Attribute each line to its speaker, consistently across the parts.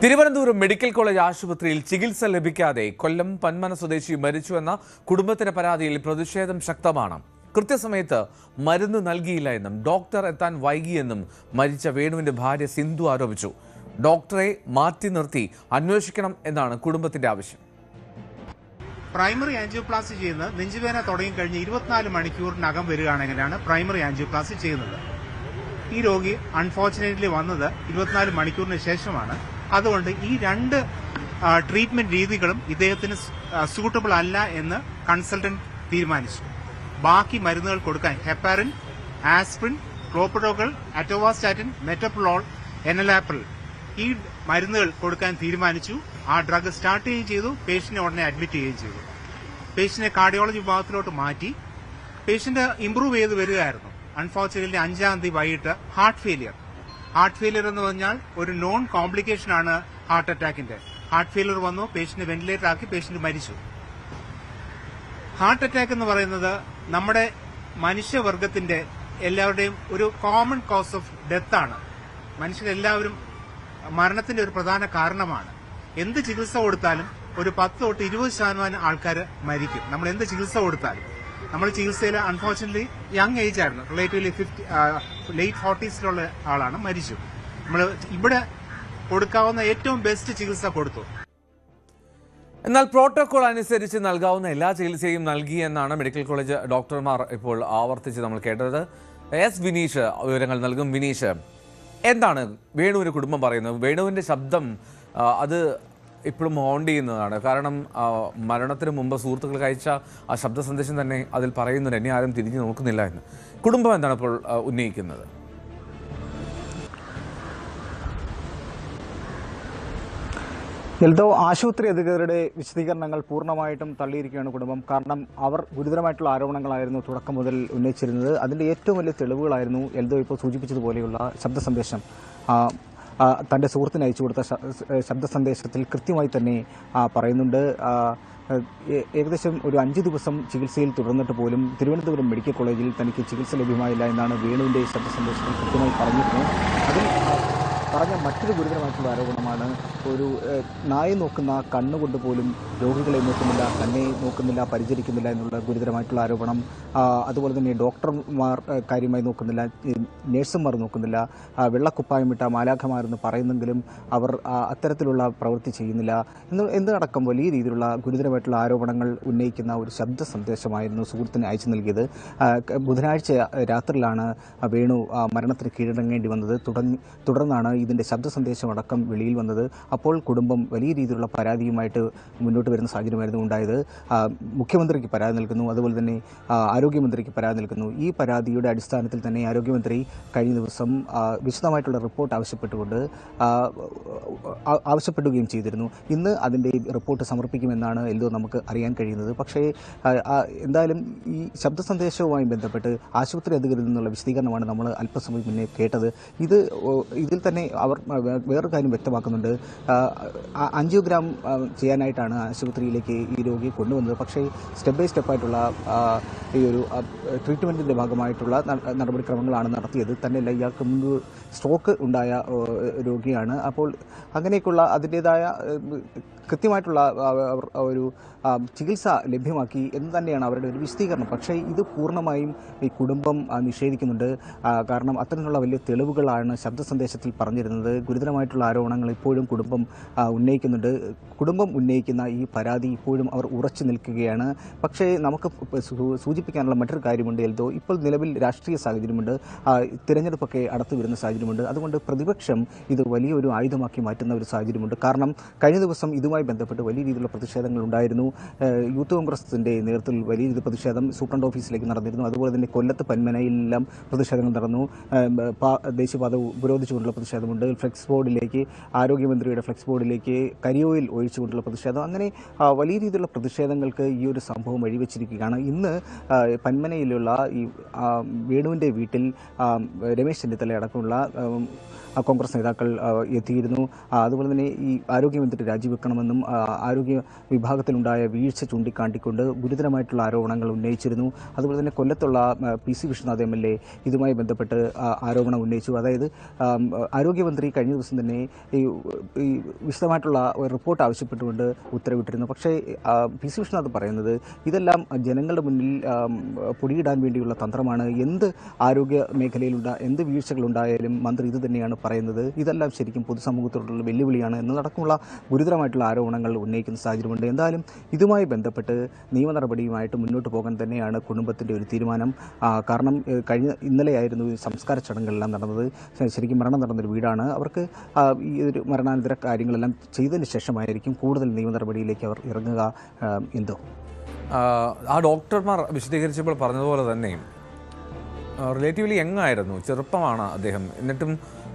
Speaker 1: Thiruvananthapuram medical college ആശുപത്രിയിൽ ചികിത്സ ലഭിക്കാതെ കൊല്ലം പന്മന സ്വദേശി മരിച്ചുവെന്ന കുടുംബത്തിന്റെ പരാതിയിൽ പ്രതിഷേധം ശക്തമാണ്. കൃത്യസമയത്ത് മരുന്ന് നൽകിയില്ല എന്നും ഡോക്ടർ എത്താൻ വൈകിയെന്നും മരിച്ച വേണുവിന്റെ ഭാര്യ സിന്ധു ആരോപിച്ചു. ഡോക്ടറെ മാറ്റി നിർത്തി അന്വേഷിക്കണം എന്നാണ് കുടുംബത്തിന്റെ ആവശ്യം.
Speaker 2: പ്രൈമറി ആൻജിയോപ്ലാസ്റ്റി ചെയ്യുന്നത് നെഞ്ചുവേദന തുടങ്ങി കഴിഞ്ഞ് 24 മണിക്കൂറിനകം വരികയാണെങ്കിലാണ് പ്രൈമറി ആൻജിയോപ്ലാസ്റ്റി ചെയ്യുന്നത്. ഈ രോഗി അൺഫോർച്ചുനേറ്റ്ലി വന്നത് 24 മണിക്കൂറിന് ശേഷമാണ്. അതുകൊണ്ട് ഈ രണ്ട് ട്രീറ്റ്മെന്റ് രീതികളും ഇദ്ദേഹത്തിന് സൂട്ടബിൾ അല്ല എന്ന് കൺസൾട്ടന്റ് തീരുമാനിച്ചു. ബാക്കി മരുന്നുകൾ കൊടുക്കാൻ ഹെപ്പാരിൻ, ആസ്പിരിൻ, ക്ലോപ്പിഡോഗൾ, അറ്റോവാസ്റ്റാറ്റിൻ, മെറ്റപ്രോൾ, എനലാപ്രിൽ ഈ മരുന്നുകൾ കൊടുക്കാൻ തീരുമാനിച്ചു. ആ ഡ്രഗ് സ്റ്റാർട്ട് ചെയ്യുകയും ചെയ്തു. പേഷ്യന്റിനെ ഉടനെ അഡ്മിറ്റ് ചെയ്യുകയും ചെയ്തു. പേഷ്യന്റിനെ കാർഡിയോളജി വിഭാഗത്തിലോട്ട് മാറ്റി. പേഷ്യന്റ് ഇംപ്രൂവ് ചെയ്ത് വരികയായിരുന്നു. അൺഫോർച്ചുനേറ്റ്ലി 5-ാം തീയതി വൈകിട്ട് ഹാർട്ട് ഫെയിലിയർ എന്ന് പറഞ്ഞാൽ ഒരു നോൺ കോംപ്ലിക്കേഷൻ ആണ് ഹാർട്ട് അറ്റാക്കിന്റെ. ഹാർട്ട് ഫെയിലിയർ വന്നു, പേഷ്യന്റ് വെന്റിലേറ്റർ ആക്കി, പേഷ്യന്റ് മരിച്ചു. ഹാർട്ട് അറ്റാക്ക് എന്ന് പറയുന്നത് നമ്മുടെ മനുഷ്യവർഗത്തിന്റെ എല്ലാവരുടെയും ഒരു കോമൺ കോസ് ഓഫ് ഡെത്ത് ആണ്. മനുഷ്യരെല്ലാവരും മരണത്തിന്റെ ഒരു പ്രധാന കാരണമാണ്. എന്ത് ചികിത്സ കൊടുത്താലും ഒരു 10 തൊട്ട് 20% ആൾക്കാർ മരിക്കും. നമ്മൾ എന്ത് ചികിത്സ കൊടുത്താലും. നമ്മൾ ചികിത്സയിൽ അൺഫോർച്ചുനേറ്റ്ലി യങ് ഏജ് ആയിരുന്നു, റിലേറ്റീവ്ലി ലേറ്റ് 40s ആളാണ്, മരിച്ചു. നമ്മൾ ഇവിടെ കൊടുക്കാവുന്ന ഏറ്റവും ബെസ്റ്റ് ചികിത്സ കൊടുത്തു.
Speaker 1: എന്നാൽ പ്രോട്ടോകോൾ അനുസരിച്ച് നൽകാവുന്ന എല്ലാ ചികിത്സയും നൽകിയെന്നാണ് മെഡിക്കൽ കോളേജ് ഡോക്ടർമാർ ഇപ്പോൾ ആവർത്തിച്ച് നമ്മൾ കേട്ടത്. എസ് വിനീഷ് വിവരങ്ങൾ നൽകും. വിനീഷ്, എന്താണ് വേണുവിന് കുടുംബം പറയുന്നത്? വേണുവിൻ്റെ ശബ്ദം അത് ഇപ്പോഴും ഹോണ്ട് ചെയ്യുന്നതാണ്. കാരണം മരണത്തിന് മുമ്പ് സുഹൃത്തുക്കൾക്ക് അയച്ച ആ ശബ്ദ സന്ദേശം തന്നെ അതിൽ പറയുന്നുണ്ട്, എന്നെ ആരും തിരിഞ്ഞു നോക്കുന്നില്ല എന്ന്. കുടുംബം എന്താണ് ഇപ്പോൾ ഉന്നയിക്കുന്നത്?
Speaker 3: എൽദോ, ആശുപത്രി അധികൃതരുടെ വിശദീകരണങ്ങൾ പൂർണ്ണമായിട്ടും തള്ളിയിരിക്കുകയാണ് കുടുംബം. കാരണം അവർ ഗുരുതരമായിട്ടുള്ള ആരോപണങ്ങളായിരുന്നു തുടക്കം മുതൽ ഉന്നയിച്ചിരുന്നത്. അതിൻ്റെ ഏറ്റവും വലിയ തെളിവുകളായിരുന്നു എൽദോ ഇപ്പോൾ സൂചിപ്പിച്ചതുപോലെയുള്ള ശബ്ദ സന്ദേശം. തൻ്റെ സുഹൃത്തിന് അയച്ചു കൊടുത്ത ശബ്ദ സന്ദേശത്തിൽ കൃത്യമായി തന്നെ പറയുന്നുണ്ട്. ഏകദേശം ഒരു 5 ദിവസം ചികിത്സയിൽ തുടർന്നിട്ട് പോലും തിരുവനന്തപുരം മെഡിക്കൽ കോളേജിൽ തനിക്ക് ചികിത്സ ലഭ്യമായില്ല എന്നാണ് വേണുവിൻ്റെ ശബ്ദ സന്ദേശത്തിൽ കൃത്യമായി പറഞ്ഞിരുന്നത്. അതിൽ പറഞ്ഞ മറ്റൊരു ഗുരുതരമായിട്ടുള്ള ആരോപണമാണ് ഒരു നായ നോക്കുന്ന കണ്ണുകൊണ്ട് പോലും രോഗികളെ നോക്കുന്നില്ല, തന്നെ നോക്കുന്നില്ല, പരിചരിക്കുന്നില്ല എന്നുള്ള ഗുരുതരമായിട്ടുള്ള ആരോപണം. അതുപോലെ തന്നെ ഡോക്ടർമാർ കാര്യമായി നോക്കുന്നില്ല, നഴ്സുമാർ നോക്കുന്നില്ല, വെള്ളക്കുപ്പായമിട്ട മാലാഖമാരെന്ന് പറയുന്നെങ്കിലും അവർ അത്തരത്തിലുള്ള പ്രവൃത്തി ചെയ്യുന്നില്ല എന്നതടക്കം വലിയ രീതിയിലുള്ള ഗുരുതരമായിട്ടുള്ള ആരോപണങ്ങൾ ഉന്നയിക്കുന്ന ഒരു ശബ്ദ സന്ദേശമായിരുന്നു സുഹൃത്തിന് അയച്ചു നൽകിയത്. ബുധനാഴ്ച രാത്രിയിലാണ് വേണു മരണത്തിന് കീഴടങ്ങേണ്ടി വന്നത്. തുടർന്നാണ് ഇതിൻ്റെ ശബ്ദ സന്ദേശമടക്കം വെളിയിൽ വന്നത്. അപ്പോൾ കുടുംബം വലിയ രീതിയിലുള്ള പരാതിയുമായിട്ട് മുന്നോട്ട് വരുന്ന സാഹചര്യമായിരുന്നു ഉണ്ടായത്. മുഖ്യമന്ത്രിക്ക് പരാതി നൽകുന്നു, അതുപോലെ തന്നെ ആരോഗ്യമന്ത്രിക്ക് പരാതി നൽകുന്നു. ഈ പരാതിയുടെ അടിസ്ഥാനത്തിൽ തന്നെ ആരോഗ്യമന്ത്രി കഴിഞ്ഞ ദിവസം വിശദമായിട്ടുള്ള റിപ്പോർട്ട് ആവശ്യപ്പെടുകയും ചെയ്തിരുന്നു. ഇന്ന് അതിൻ്റെ റിപ്പോർട്ട് സമർപ്പിക്കുമെന്നാണ് എൽദോ നമുക്ക് അറിയാൻ കഴിയുന്നത്. പക്ഷേ എന്തായാലും ഈ ശബ്ദ സന്ദേശവുമായി ബന്ധപ്പെട്ട് ആശുപത്രി അധികൃതരിൽ നിന്നുള്ള വിശദീകരണമാണ് നമ്മൾ അല്പസമയം മുന്നേ കേട്ടത്. ഇതിൽ തന്നെ അവർ വേറൊരു കാര്യം വ്യക്തമാക്കുന്നുണ്ട്. ആൻജിയോഗ്രാം ചെയ്യാനായിട്ടാണ് ആശുപത്രിയിലേക്ക് ഈ രോഗിയെ കൊണ്ടുവന്നത്. പക്ഷേ സ്റ്റെപ്പ് ബൈ സ്റ്റെപ്പായിട്ടുള്ള ഈ ഒരു ട്രീറ്റ്മെൻറ്റിൻ്റെ ഭാഗമായിട്ടുള്ള നടപടിക്രമങ്ങളാണ് നടത്തിയത്. തന്നെയല്ല, ഇയാൾക്ക് മുമ്പ് സ്ട്രോക്ക് ഉണ്ടായ രോഗിയാണ്. അപ്പോൾ അങ്ങനെയൊക്കെയുള്ള അതിൻ്റേതായ കൃത്യമായിട്ടുള്ള ഒരു ചികിത്സ ലഭ്യമാക്കി എന്ന് തന്നെയാണ് അവരുടെ ഒരു വിശദീകരണം. പക്ഷേ ഇത് പൂർണ്ണമായും ഈ കുടുംബം നിഷേധിക്കുന്നുണ്ട്. കാരണം അത്തരത്തിലുള്ള വലിയ തെളിവുകളാണ് ശബ്ദ സന്ദേശത്തിൽ പറഞ്ഞിരുന്നത്. ഗുരുതരമായിട്ടുള്ള ആരോപണങ്ങൾ ഇപ്പോഴും കുടുംബം ഉന്നയിക്കുന്നുണ്ട്. കുടുംബം ഉന്നയിക്കുന്ന ഈ പരാതി ഇപ്പോഴും അവർ ഉറച്ചു നിൽക്കുകയാണ്. പക്ഷേ നമുക്ക് സൂചിപ്പിക്കാനുള്ള മറ്റൊരു കാര്യമുണ്ട് എൽദോ. ഇപ്പോൾ നിലവിൽ രാഷ്ട്രീയ സാഹചര്യമുണ്ട്, തിരഞ്ഞെടുപ്പൊക്കെ അടുത്ത് വരുന്ന സാഹചര്യമുണ്ട്. അതുകൊണ്ട് പ്രതിപക്ഷം ഇത് വലിയൊരു ആയുധമാക്കി മാറ്റുന്ന ഒരു സാഹചര്യമുണ്ട്. കാരണം കഴിഞ്ഞ ദിവസം ഇതുമായി ബന്ധപ്പെട്ട് വലിയ രീതിയിലുള്ള പ്രതിഷേധങ്ങൾ ഉണ്ടായിരുന്നു. യൂത്ത് കോൺഗ്രസിൻ്റെ നേതൃത്വത്തിൽ വലിയ രീതിയിൽ പ്രതിഷേധം സൂപ്രണ്ട് ഓഫീസിലേക്ക് നടന്നിരുന്നു. അതുപോലെ തന്നെ കൊല്ലത്ത് പന്മനയിലെല്ലാം പ്രതിഷേധങ്ങൾ നടന്നു. ദേശീയപാത ഉപരോധിച്ചുകൊണ്ടുള്ള പ്രതിഷേധമുണ്ട്. ഫ്ലെക്സ് ബോർഡിലേക്ക്, ആരോഗ്യമന്ത്രിയുടെ ഫ്ലെക്സ് ബോർഡിലേക്ക് കരിയോയിൽ ഒഴിച്ചുകൊണ്ടുള്ള പ്രതിഷേധം, അങ്ങനെ വലിയ രീതിയിലുള്ള പ്രതിഷേധങ്ങൾക്ക് ഈ ഒരു സംഭവം വഴിവെച്ചിരിക്കുകയാണ്. ഇന്ന് പന്മനയിലുള്ള ഈ വേണുവിൻ്റെ വീട്ടിൽ രമേശ് ചെന്നിത്തല അടക്കമുള്ള കോൺഗ്രസ് നേതാക്കൾ എത്തിയിരുന്നു. അതുപോലെ തന്നെ ഈ ആരോഗ്യമന്ത്രി രാജിവെക്കണമെന്നും ആരോഗ്യ വിഭാഗത്തിലുണ്ടായ വീഴ്ച ചൂണ്ടിക്കാട്ടിക്കൊണ്ട് ഗുരുതരമായിട്ടുള്ള ആരോപണങ്ങൾ ഉന്നയിച്ചിരുന്നു. അതുപോലെ തന്നെ കൊല്ലത്തുള്ള PC വിശ്വനാഥ് MLA ഇതുമായി ബന്ധപ്പെട്ട് ആരോപണം ഉന്നയിച്ചു. അതായത് ആരോഗ്യ ആരോഗ്യമന്ത്രി കഴിഞ്ഞ ദിവസം തന്നെ ഈ വിശദമായിട്ടുള്ള ഒരു റിപ്പോർട്ട് ആവശ്യപ്പെട്ടുകൊണ്ട് ഉത്തരവിട്ടിരുന്നു. പക്ഷേ പി.സി. വിശ്വനാഥ് പറയുന്നത് ഇതെല്ലാം ജനങ്ങളുടെ മുന്നിൽ പൊടിയിടാൻ വേണ്ടിയുള്ള തന്ത്രമാണ്. എന്ത് ആരോഗ്യ മേഖലയിലുണ്ട എന്ത് വീഴ്ചകളുണ്ടായാലും മന്ത്രി ഇത് തന്നെയാണ് പറയുന്നത്. ഇതെല്ലാം ശരിക്കും പൊതുസമൂഹത്തോടുള്ള വെല്ലുവിളിയാണ് എന്നതടക്കമുള്ള ഗുരുതരമായിട്ടുള്ള ആരോപണങ്ങൾ ഉന്നയിക്കുന്ന സാഹചര്യമുണ്ട്. എന്തായാലും ഇതുമായി ബന്ധപ്പെട്ട് നിയമ നടപടിയുമായിട്ട് മുന്നോട്ട് പോകാൻ തന്നെയാണ് കുടുംബത്തിൻ്റെ ഒരു തീരുമാനം. കാരണം ഇന്നലെയായിരുന്നു ഈ സംസ്കാര ചടങ്ങുകളെല്ലാം നടന്നത്. ശരിക്കും മരണം നടന്നൊരു വീടാണ്. അവർക്ക് ഈ ഒരു മരണാനന്തര കാര്യങ്ങളെല്ലാം ചെയ്തതിന് ശേഷമായിരിക്കും കൂടുതൽ നിയമ നടപടിയിലേക്ക് അവർ ഇറങ്ങുക. എന്തോ
Speaker 1: ആ ഡോക്ടർമാർ വിശദീകരിച്ചപ്പോൾ പറഞ്ഞതുപോലെ തന്നെ റിലേറ്റീവ്ലി യങ്ങായിരുന്നു, ചെറുപ്പമാണ് അദ്ദേഹം. എന്നിട്ടും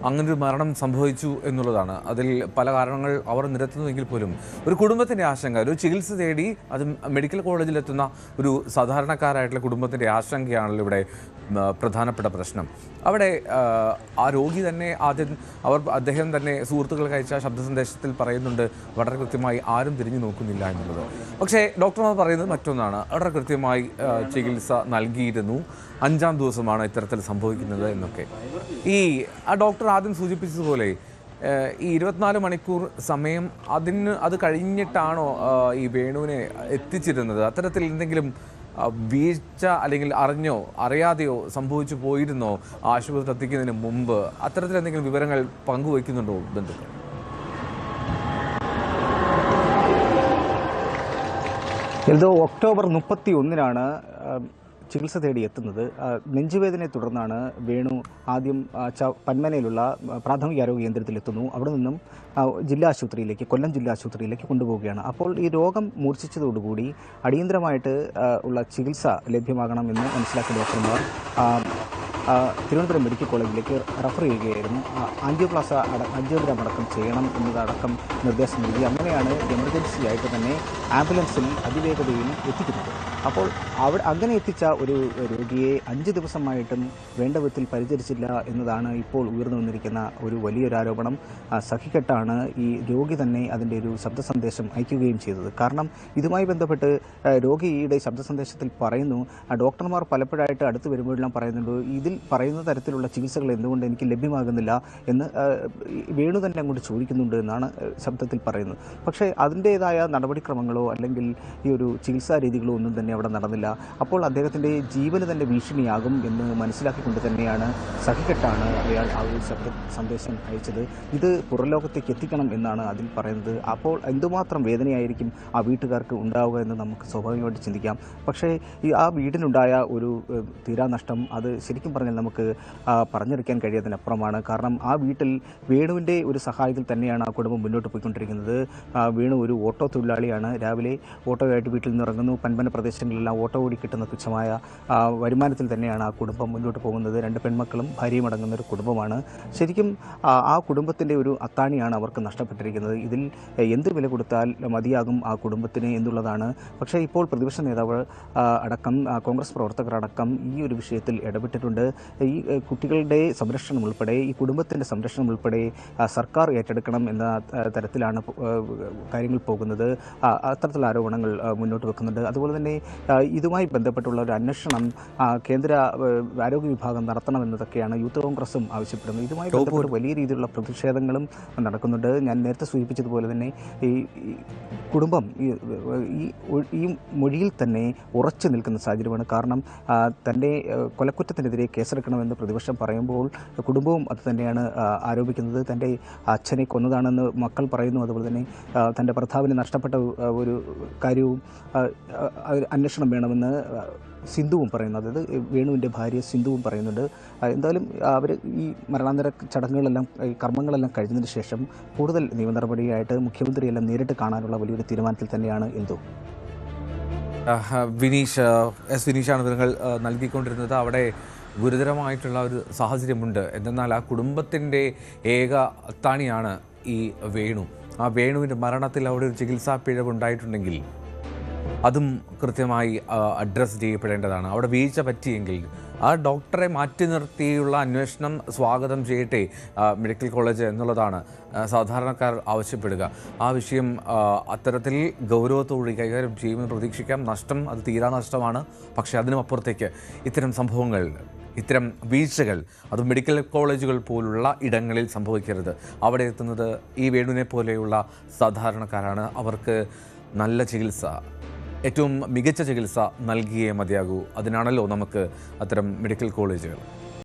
Speaker 1: അങ്ങനൊരു മരണം സംഭവിച്ചു എന്നുള്ളതാണ്. അതിൽ പല കാരണങ്ങൾ അവർ നിരത്തുന്നുവെങ്കിൽ പോലും ഒരു കുടുംബത്തിൻ്റെ ആശങ്ക, ഒരു ചികിത്സ തേടി അത് മെഡിക്കൽ കോളേജിലെത്തുന്ന ഒരു സാധാരണക്കാരായിട്ടുള്ള കുടുംബത്തിൻ്റെ ആശങ്കയാണല്ലോ ഇവിടെ പ്രധാനപ്പെട്ട പ്രശ്നം. അവിടെ ആ രോഗി തന്നെ അദ്ദേഹം തന്നെ സുഹൃത്തുക്കൾക്ക് അയച്ച ശബ്ദ സന്ദേശത്തിൽ പറയുന്നുണ്ട് വളരെ കൃത്യമായി ആരും തിരിഞ്ഞു നോക്കുന്നില്ല എന്നുള്ളത്. പക്ഷേ ഡോക്ടർമാർ പറയുന്നത് മറ്റൊന്നാണ്, വളരെ കൃത്യമായി ചികിത്സ നൽകിയിരുന്നു, 5-ാം ദിവസമാണ് ഇത്തരത്തിൽ സംഭവിക്കുന്നത് എന്നൊക്കെ. ആ ഡോക്ടർ ആദ്യം സൂചിപ്പിച്ചതുപോലെ ഈ 24 മണിക്കൂർ സമയം അത് കഴിഞ്ഞിട്ടാണോ ഈ വേണുവിനെ എത്തിച്ചിരുന്നത്? അത്തരത്തിൽ എന്തെങ്കിലും വീഴ്ച അല്ലെങ്കിൽ അറിഞ്ഞോ അറിയാതെയോ സംഭവിച്ചു പോയിരുന്നോ ആശുപത്രി എത്തിക്കുന്നതിന് മുമ്പ്? അത്തരത്തിൽ എന്തെങ്കിലും വിവരങ്ങൾ പങ്കുവയ്ക്കുന്നുണ്ടോ ബന്ധുക്കൾ?
Speaker 3: എന്തോ ഒക്ടോബർ 31-നാണ് ചികിത്സ തേടി എത്തുന്നത്. നെഞ്ചുവേദനയെ തുടർന്നാണ് വേണു ആദ്യം പന്മനയിലുള്ള പ്രാഥമിക ആരോഗ്യ കേന്ദ്രത്തിലെത്തുന്നു. അവിടെ നിന്നും ജില്ലാ ആശുപത്രിയിലേക്ക്, കൊല്ലം ജില്ലാ ആശുപത്രിയിലേക്ക് കൊണ്ടുപോവുകയാണ്. അപ്പോൾ ഈ രോഗം മൂർച്ഛിച്ചതോടുകൂടി അടിയന്തരമായിട്ട് ഉള്ള ചികിത്സ ലഭ്യമാകണമെന്ന് മനസ്സിലാക്കിയ ഡോക്ടർമാർ തിരുവനന്തപുരം മെഡിക്കൽ കോളേജിലേക്ക് റഫർ ചെയ്യുകയായിരുന്നു. ആൻജിയോഗ്രാം അടക്കം ചെയ്യണം എന്നതടക്കം നിർദ്ദേശം നൽകി. അങ്ങനെയാണ് എമർജൻസി ആയിട്ട് തന്നെ ആംബുലൻസിൽ അതിവേഗതയിൽ എത്തിക്കുന്നത്. അപ്പോൾ അങ്ങനെ എത്തിച്ച ഒരു രോഗിയെ 5 ദിവസമായിട്ടും വേണ്ട വിധത്തിൽ പരിചരിച്ചില്ല എന്നതാണ് ഇപ്പോൾ ഉയർന്നു വന്നിരിക്കുന്ന ഒരു വലിയൊരു ആരോപണം. സഹിക്കെട്ടാണ് ഈ രോഗി തന്നെ അതിൻ്റെ ഒരു ശബ്ദ സന്ദേശം അയക്കുകയും ചെയ്തത്. കാരണം ഇതുമായി ബന്ധപ്പെട്ട് രോഗിയുടെ ശബ്ദ സന്ദേശത്തിൽ പറയുന്നു, ഡോക്ടർമാർ പലപ്പോഴായിട്ട് അടുത്ത് വരുമ്പോഴെല്ലാം പറയുന്നുണ്ട്, ഇതിൽ പറയുന്ന തരത്തിലുള്ള ചികിത്സകൾ എന്തുകൊണ്ട് എനിക്ക് ലഭ്യമാകുന്നില്ല എന്ന് വേണു തന്നെ അങ്ങോട്ട് ചോദിക്കുന്നുണ്ട് എന്നാണ് ശബ്ദത്തിൽ പറയുന്നത്. പക്ഷേ അതിൻ്റേതായ നടപടിക്രമങ്ങളോ അല്ലെങ്കിൽ ഈ ഒരു ചികിത്സാ രീതികളോ ഒന്നും തന്നെ അവിടെ നടന്നില്ല. അപ്പോൾ അദ്ദേഹത്തിൻ്റെ ജീവന് തന്നെ ഭീഷണിയാകും എന്ന് മനസ്സിലാക്കിക്കൊണ്ട് തന്നെയാണ് സഹിക്കെട്ടാണ് അയാൾ ആ ഒരു ശബ്ദ സന്ദേശം അയച്ചത്. ഇത് പുറംലോകത്തേക്ക് എത്തിക്കണം എന്നാണ് അതിൽ പറയുന്നത്. അപ്പോൾ എന്തുമാത്രം വേദനയായിരിക്കും ആ വീട്ടുകാർക്ക് ഉണ്ടാവുക എന്ന് നമുക്ക് സ്വാഭാവികമായിട്ട് ചിന്തിക്കാം. പക്ഷേ ആ വീടിനുണ്ടായ ഒരു തീരാനഷ്ടം അത് ശരിക്കും പറഞ്ഞാൽ നമുക്ക് പറഞ്ഞെടുക്കാൻ കഴിയാത്തതിനപ്പുറമാണ്. കാരണം ആ വീട്ടിൽ വേണുവിൻ്റെ ഒരു സഹായത്തിൽ തന്നെയാണ് ആ കുടുംബം മുന്നോട്ട് പോയിക്കൊണ്ടിരിക്കുന്നത്. വേണു ഒരു ഓട്ടോ തൊഴിലാളിയാണ്. രാവിലെ ഓട്ടോയായിട്ട് വീട്ടിൽ നിന്ന് ഇറങ്ങുന്നു. പൻപന പ്രദേശങ്ങളിലെല്ലാം ഓട്ടോ ഓടി കിട്ടുന്ന തുച്ഛമായ വരുമാനത്തിൽ തന്നെയാണ് ആ കുടുംബം മുന്നോട്ട് പോകുന്നത്. 2 പെൺമക്കളും ഭാര്യയും അടങ്ങുന്ന ഒരു കുടുംബമാണ്. ശരിക്കും ആ കുടുംബത്തിൻ്റെ ഒരു അത്താണിയാണ് അവർക്ക് നഷ്ടപ്പെട്ടിരിക്കുന്നത്. ഇതിൽ എന്ത് വില കൊടുത്താൽ മതിയാകും ആ കുടുംബത്തിന് എന്നുള്ളതാണ്. പക്ഷേ ഇപ്പോൾ പ്രതിപക്ഷ നേതാവ് അടക്കം കോൺഗ്രസ് പ്രവർത്തകരടക്കം ഈ ഒരു വിഷയത്തിൽ ഇടപെട്ടിട്ടുണ്ട്. ഈ കുട്ടികളുടെ സംരക്ഷണം ഉൾപ്പെടെ ഈ കുടുംബത്തിൻ്റെ സംരക്ഷണം ഉൾപ്പെടെ സർക്കാർ ഏറ്റെടുക്കണം എന്ന തരത്തിലാണ് കാര്യങ്ങൾ പോകുന്നത്. അത്തരത്തിലുള്ള ആരോപണങ്ങൾ മുന്നോട്ട് വെക്കുന്നുണ്ട്. അതുപോലെ തന്നെ ഇതുമായി ബന്ധപ്പെട്ടുള്ള ഒരു അന്വേഷണം കേന്ദ്ര ആരോഗ്യ വിഭാഗം നടത്തണമെന്നതൊക്കെയാണ് യൂത്ത് കോൺഗ്രസും ആവശ്യപ്പെടുന്നത്. ഇതുമായി ബന്ധപ്പെട്ട് വലിയ രീതിയിലുള്ള പ്രതിഷേധങ്ങളും നടക്കുന്നുണ്ട്. ഞാൻ നേരത്തെ സൂചിപ്പിച്ചതുപോലെ തന്നെ ഈ കുടുംബം ഈ മൊഴിയിൽ തന്നെ ഉറച്ചു നിൽക്കുന്ന സാഹചര്യമാണ്. കാരണം തൻ്റെ കൊലക്കുറ്റത്തിനെതിരെ കേസെടുക്കണമെന്ന് പ്രതിപക്ഷം പറയുമ്പോൾ കുടുംബവും അത് തന്നെയാണ് ആരോപിക്കുന്നത്. തൻ്റെ അച്ഛനെ കൊന്നതാണെന്ന് മക്കൾ പറയുന്നു. അതുപോലെ തന്നെ തൻ്റെ ഭർത്താവിന് നഷ്ടപ്പെട്ട ഒരു കാര്യവും അന്വേഷണം വേണമെന്ന് സിന്ധുവും പറയുന്നു. അതായത് വേണുവിൻ്റെ ഭാര്യ സിന്ധുവും പറയുന്നുണ്ട്. എന്തായാലും അവർ ഈ മരണാനന്തര ചടങ്ങുകളെല്ലാം കർമ്മങ്ങളെല്ലാം കഴിഞ്ഞതിന് ശേഷം കൂടുതൽ നിയമ നടപടിയായിട്ട് മുഖ്യമന്ത്രിയെല്ലാം നേരിട്ട് കാണാനുള്ള വലിയൊരു തീരുമാനത്തിൽ തന്നെയാണ് എന്തോ.
Speaker 1: വിനീഷാണ് വിവരങ്ങൾ നൽകിക്കൊണ്ടിരുന്നത്. അവിടെ ഗുരുതരമായിട്ടുള്ള ഒരു സാഹചര്യമുണ്ട്. എന്തെന്നാൽ ആ കുടുംബത്തിൻ്റെ ഏക അത്താണിയാണ് ഈ വേണു. ആ വേണുവിൻ്റെ മരണത്തിൽ അവിടെ ഒരു ചികിത്സാ പിഴവുണ്ടായിട്ടുണ്ടെങ്കിൽ അതും കൃത്യമായി അഡ്രസ്സ് ചെയ്യപ്പെടേണ്ടതാണ്. അവിടെ വീഴ്ച പറ്റിയെങ്കിൽ ആ ഡോക്ടറെ മാറ്റി നിർത്തിയുള്ള അന്വേഷണം സ്വാഗതം ചെയ്യട്ടെ മെഡിക്കൽ കോളേജ് എന്നുള്ളതാണ് സാധാരണക്കാർ ആവശ്യപ്പെടുക. ആ വിഷയം അത്തരത്തിൽ ഗൗരവത്തോടെ കൈകാര്യം ചെയ്യുമെന്ന് പ്രതീക്ഷിക്കാം. നഷ്ടം അത് തീരാ നഷ്ടമാണ്. പക്ഷേ അതിനുമപ്പുറത്തേക്ക് ഇത്തരം സംഭവങ്ങൾ ഇത്തരം വീഴ്ചകൾ അത് മെഡിക്കൽ കോളേജുകൾ പോലുള്ള ഇടങ്ങളിൽ സംഭവിക്കരുത്. അവിടെ എത്തുന്നത് ഈ വേണുവിനെ പോലെയുള്ള സാധാരണക്കാരാണ്. അവർക്ക് നല്ല ചികിത്സ, ഏറ്റവും മികച്ച ചികിത്സ നൽകിയേ മതിയാകൂ. അതിനാണല്ലോ നമുക്ക് അത്തരം മെഡിക്കൽ കോളേജുകൾ.